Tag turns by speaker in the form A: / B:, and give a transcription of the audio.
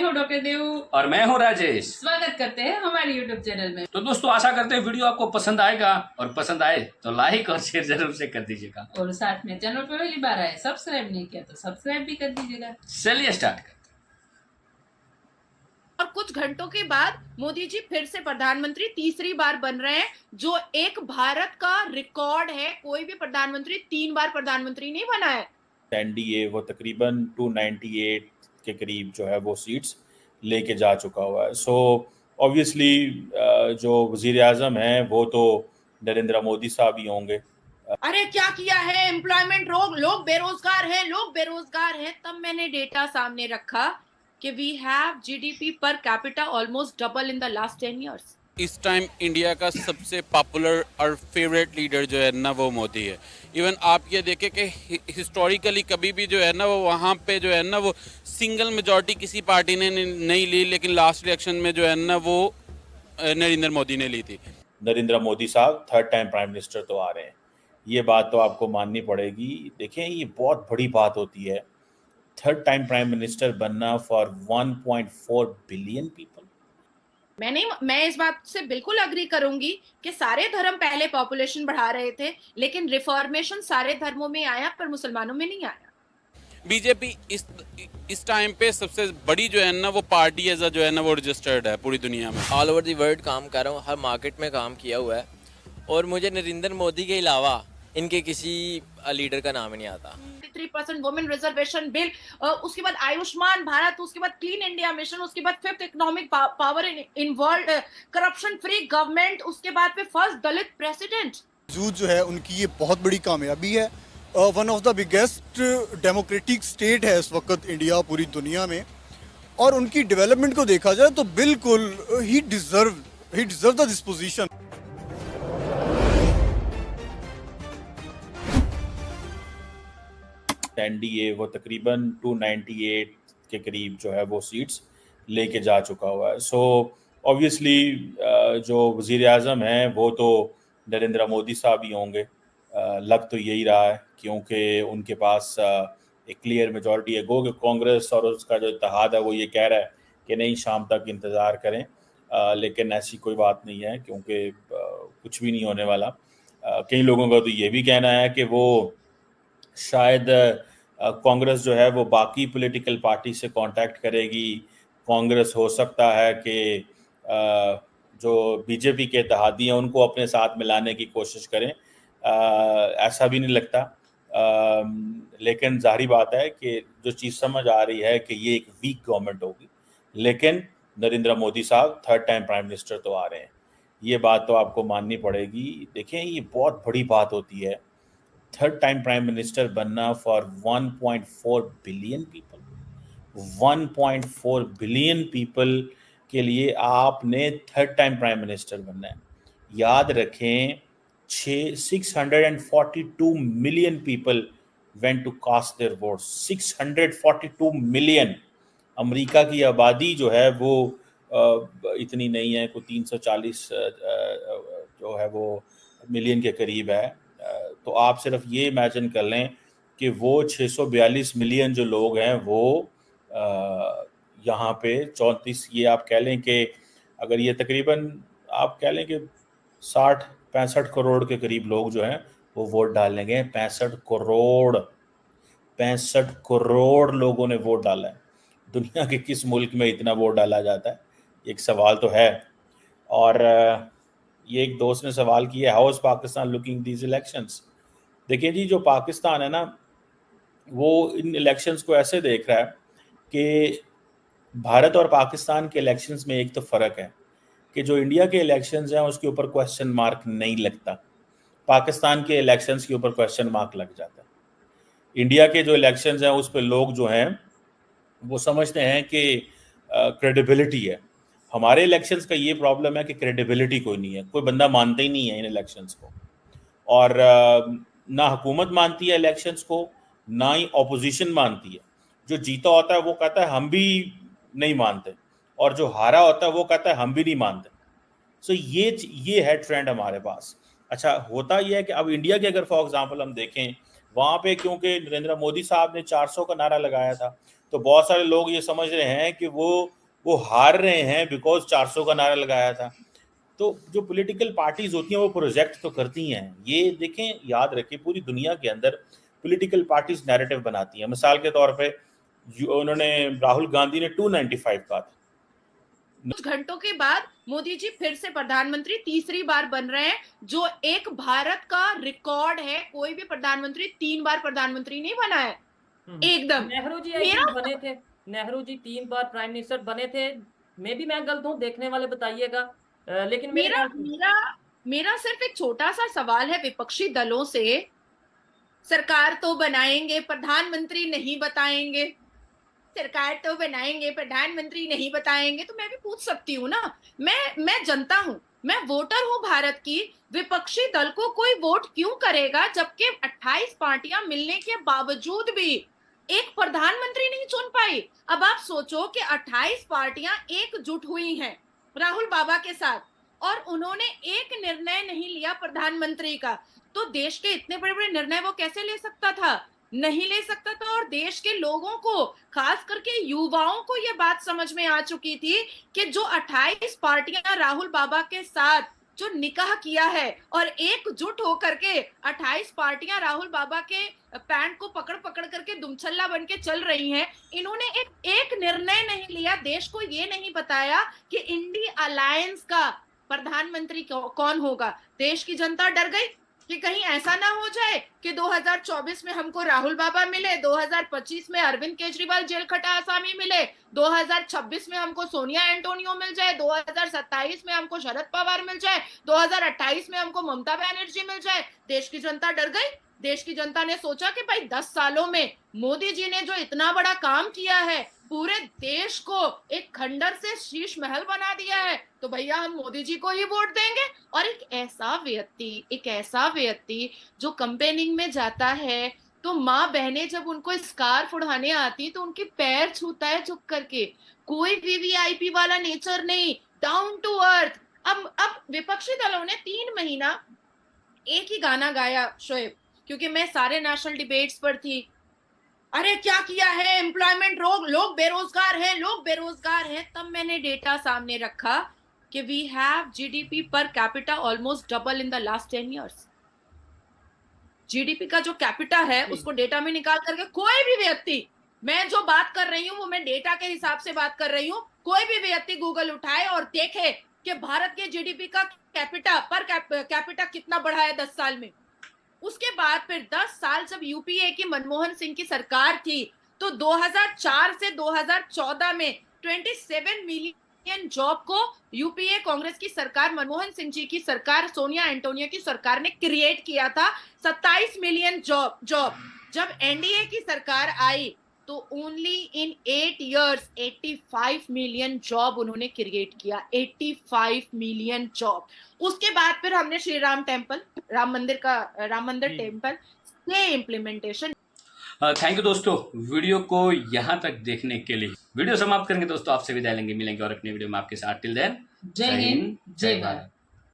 A: हूँ डॉक्टर देव
B: और मैं हूँ राजेश।
A: स्वागत करते हैं हमारे यूट्यूब चैनल में।
B: तो दोस्तों आशा करते हैं वीडियो आपको पसंद आएगा और पसंद आए तो लाइक और शेयर जरूर से कर दीजिएगा
A: और साथ में चैनल पर पहली बार आए सब्सक्राइब नहीं किया तो सब्सक्राइब भी कर दीजिएगा।
B: चलिए स्टार्ट करते हैं।
C: और कुछ घंटों के बाद मोदी जी फिर से प्रधानमंत्री तीसरी बार बन रहे हैं, जो एक भारत का रिकॉर्ड है। कोई भी प्रधानमंत्री 3 बार प्रधानमंत्री नहीं बना है।
D: एनडीए वो तकरीबन 298 के करीब जो है वो सीट्स लेके जा चुका हुआ है। सो ऑब्वियसली जो वजीर आजम हैं वो तो नरेंद्र मोदी साहब ही होंगे।
C: अरे क्या किया है, एम्प्लॉयमेंट लोग बेरोजगार हैं। तब मैंने डेटा सामने रखा कि we have GDP per capita almost double in the last 10 years.
E: इस टाइम इंडिया का सबसे पॉपुलर और फेवरेट लीडर जो है ना वो मोदी है। इवन आप ये देखें कि हिस्टोरिकली कभी भी जो है ना वो वहाँ पे जो है ना वो सिंगल मेजॉरिटी किसी पार्टी ने नहीं ली, लेकिन लास्ट इलेक्शन में जो है ना वो नरेंद्र मोदी ने ली थी।
D: नरेंद्र मोदी साहब थर्ड टाइम प्राइम मिनिस्टर तो आ रहे हैं, ये बात तो आपको माननी पड़ेगी। देखें ये बहुत बड़ी बात होती है, थर्ड टाइम प्राइम मिनिस्टर बनना फॉर 1.4 बिलियन पीपल।
C: मैं इस बात से बिल्कुल अग्री करूंगी कि सारे धर्म पहले पॉपुलेशन बढ़ा रहे थे, लेकिन रिफॉर्मेशन सारे धर्मों में आया पर मुसलमानों में नहीं आया।
E: बीजेपी इस टाइम पे सबसे बड़ी जो है ना वो पार्टी है जो है ना वो रजिस्टर्ड है पूरी दुनिया में।
F: ऑल ओवर दी वर्ल्ड काम कर रहा हूँ, हर मार्केट में काम किया हुआ है, और मुझे नरेंद्र मोदी के अलावा इनके किसी लीडर का नाम ही नहीं आता।
C: 3% वुमेन रिजर्वेशन बिल, उसके बाद आयुष्मान भारत, उसके बाद क्लीन इंडिया मिशन, उसके बाद 5th economic power in world, corruption free government, उसके बाद पे फर्स्ट दलित प्रेसिडेंट।
G: जो है उनकी ये बहुत बड़ी कामयाबी है। One of the biggest democratic state है इस वक्त इंडिया पूरी दुनिया में, और उनकी डेवलपमेंट को देखा जाए तो बिल्कुल he deserve this position.
D: NDA वो तकरीबन 298 के करीब जो है वो सीट्स लेके जा चुका हुआ है। सो ऑब्वियसली जो वजीर आजम हैं वो तो नरेंद्र मोदी साहब ही होंगे। लग तो यही रहा है क्योंकि उनके पास एक क्लियर मेजॉरिटी है। गो कि कांग्रेस और उसका जो इत्तेहाद है वो ये कह रहा है कि नहीं, शाम तक इंतज़ार करें, लेकिन ऐसी कोई बात नहीं है क्योंकि कुछ भी नहीं होने वाला। कई लोगों का तो ये भी कहना है कि वो शायद कांग्रेस जो है वो बाकी पॉलिटिकल पार्टी से कांटेक्ट करेगी। कांग्रेस हो सकता है कि जो बीजेपी के इत्तेहादी हैं उनको अपने साथ मिलाने की कोशिश करें। ऐसा भी नहीं लगता, लेकिन जाहिर बात है कि जो चीज़ समझ आ रही है कि ये एक वीक गवर्नमेंट होगी, लेकिन नरेंद्र मोदी साहब थर्ड टाइम प्राइम मिनिस्टर तो आ रहे हैं, ये बात तो आपको माननी पड़ेगी। देखें ये बहुत बड़ी बात होती है, थर्ड टाइम प्राइम मिनिस्टर बनना for 1.4 billion people. 1.4 billion people के लिए आपने थर्ड टाइम प्राइम मिनिस्टर बनना है। याद रखें 642 million people went to cast their votes. 642 million. America की आबादी जो है वो इतनी नहीं है, कोई 340 जो है वो मिलियन के करीब है। तो आप सिर्फ ये इमेजिन कर लें कि वो 642 मिलियन जो लोग हैं वो यहाँ पे 34, ये आप कह लें कि अगर ये तकरीबन आप कह लें कि 60-65 करोड़ के करीब लोग जो हैं वो वोट डालने गए। 65 करोड़ लोगों ने वोट डाला है। दुनिया के किस मुल्क में इतना वोट डाला जाता है, एक सवाल तो है। और ये एक दोस्त ने सवाल किया, how is Pakistan looking these elections. देखिए जी, जो पाकिस्तान है ना वो इन इलेक्शंस को ऐसे देख रहा है कि भारत और पाकिस्तान के इलेक्शंस में एक तो फ़र्क है कि जो इंडिया के इलेक्शंस हैं उसके ऊपर क्वेश्चन मार्क नहीं लगता, पाकिस्तान के इलेक्शंस के ऊपर क्वेश्चन मार्क लग जाता है। इंडिया के जो इलेक्शंस हैं उस पर लोग जो हैं वो समझते हैं कि क्रेडिबिलिटी है। हमारे इलेक्शंस का ये प्रॉब्लम है कि क्रेडिबिलिटी कोई नहीं है, कोई बंदा मानता ही नहीं है इन इलेक्शंस को, और ना हुकूमत मानती है इलेक्शंस को, ना ही ऑपोजिशन मानती है। जो जीता होता है वो कहता है हम भी नहीं मानते, और जो हारा होता है वो कहता है हम भी नहीं मानते। सो ये है ट्रेंड हमारे पास। अच्छा, होता यह है कि अब इंडिया के अगर फॉर एग्जांपल हम देखें, वहाँ पे क्योंकि नरेंद्र मोदी साहब ने 400 का नारा लगाया था, तो बहुत सारे लोग ये समझ रहे हैं कि वो हार रहे हैं बिकॉज 400 का नारा लगाया था। तो जो पॉलिटिकल पार्टीज होती हैं वो प्रोजेक्ट तो करती हैं। ये देखें, याद रखें, पूरी दुनिया के अंदर पॉलिटिकल पार्टीज नैरेटिव बनाती हैं। मिसाल के तौर पे उन्होंने राहुल गांधी ने 295 कहा था।
C: कुछ घंटों के बाद मोदी जी फिर से प्रधानमंत्री तीसरी बार बन रहे हैं, जो एक भारत का रिकॉर्ड है। कोई भी प्रधानमंत्री 3 बार प्रधानमंत्री नहीं बना है एकदम।
H: नेहरू जी आई थिंक बने थे, नेहरू जी 3 बार प्राइम मिनिस्टर बने थे। मैं गलत हूँ, देखने वाले बताइएगा। लेकिन
C: मेरा सिर्फ एक छोटा सा सवाल है विपक्षी दलों से। सरकार तो बनाएंगे, प्रधानमंत्री नहीं बताएंगे, सरकार तो बनाएंगे, प्रधानमंत्री नहीं बताएंगे, तो मैं भी पूछ सकती हूँ ना। मैं जनता हूँ, मैं वोटर हूँ भारत की। विपक्षी दल को कोई वोट क्यों करेगा जबकि 28 पार्टियां मिलने के बावजूद भी एक प्रधानमंत्री नहीं चुन पाई। अब आप सोचो कि 28 पार्टियां एकजुट हुई हैं राहुल बाबा के साथ और उन्होंने एक निर्णय नहीं लिया प्रधानमंत्री का, तो देश के इतने बड़े बड़े निर्णय वो कैसे ले सकता था? नहीं ले सकता था। और देश के लोगों को, खास करके युवाओं को ये बात समझ में आ चुकी थी कि जो 28 पार्टियां राहुल बाबा के साथ जो निकाह किया है और एकजुट होकर के 28 पार्टियां राहुल बाबा के पैंट को पकड़ पकड़ करके दुमछल्ला बन के चल रही हैं, इन्होंने एक निर्णय नहीं लिया। देश को ये नहीं बताया कि इंडी अलायंस का प्रधानमंत्री कौन होगा। देश की जनता डर गई कि कहीं ऐसा ना हो जाए कि 2024 में हमको राहुल बाबा मिले, 2025 में अरविंद केजरीवाल जेल खटा आसामी मिले, 2026 में हमको सोनिया एंटोनियो मिल जाए, 2027 में हमको शरद पवार मिल जाए, 2028 में हमको ममता बनर्जी मिल जाए। देश की जनता डर गई। देश की जनता ने सोचा कि भाई 10 सालों में मोदी जी ने जो इतना बड़ा काम किया है, पूरे देश को एक खंडर से शीश महल बना दिया है, तो भैया हम मोदी जी को ही वोट देंगे। और एक ऐसा व्यक्ति जो कंपेनिंग में जाता है तो माँ बहनें जब उनको स्कार्फ उड़ाने आती तो उनके पैर छूता है झुक करके। कोई वीवीआईपी वाला नेचर नहीं, डाउन टू अर्थ। अब विपक्षी दलों ने 3 महीना एक ही गाना गाया शोएब, क्योंकि मैं सारे नेशनल डिबेट्स पर थी। अरे क्या किया है, एम्प्लॉयमेंट लोग बेरोजगार हैं। तब मैंने डेटा सामने रखा कि we have GDP per capita almost double in the last 10 years. GDP का जो कैपिटा है उसको डेटा में निकाल करके कोई भी व्यक्ति, मैं जो बात कर रही हूँ वो मैं डेटा के हिसाब से बात कर रही हूँ, कोई भी व्यक्ति गूगल उठाए और देखे कि भारत के जीडीपी का कैपिटा कितना बढ़ा है 10 साल में। उसके बाद फिर 10 साल जब यूपीए की मनमोहन सिंह की सरकार थी तो 2004 से 2014 में 27 मिलियन जॉब को यूपीए कांग्रेस की सरकार, मनमोहन सिंह जी की सरकार, सोनिया एंटोनियो की सरकार ने क्रिएट किया था। 27 मिलियन जॉब। जब एनडीए की सरकार आई तो only in 8 years 85 million job उन्होंने क्रिएट किया। 85 मिलियन जॉब। उसके बाद फिर हमने श्री राम मंदिर टेम्पल के इम्प्लीमेंटेशन।
B: थैंक यू दोस्तों, वीडियो को यहाँ तक देखने के लिए। वीडियो समाप्त करेंगे दोस्तों, आपसे विदाई लेंगे, मिलेंगे और अपने वीडियो में आपके साथ। टिल देन,
A: जय हिंद, जय भारत।